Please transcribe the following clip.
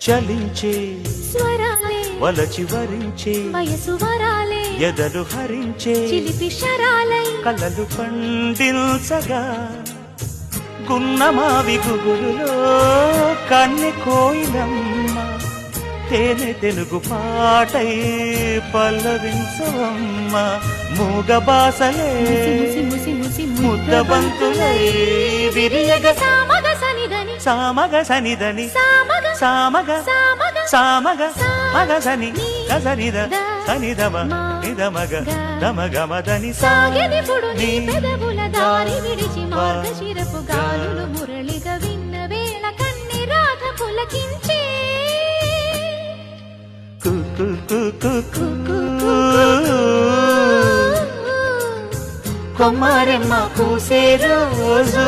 చలించే స్వరాలే వలచి వరించే వయసు వరాలే ఎదలు హరించే చిలిపి శరాలై కలలు పండించగా గున్నమావి గుగులులో కన్నె కోయిలమ్మ తేనె తెలుగు పాటై పల్లవించవమ్మ మూగ బాసలే ముద్ద బంతులై విరియగ సామగ సనిదని సామగ సనిదని సామగ సామగ సామగ సామగ మగ సని గసనిద సనిదమ నిదమగ దమగమదని సాగెనిపుడు నీ పెదవుల దారి విడిచి మార్గశిరపు గాలులు మురళిగా విన్న వేళ కన్ని రాధ పులకించే కొమ్మరెమ్మ కూసే రోజు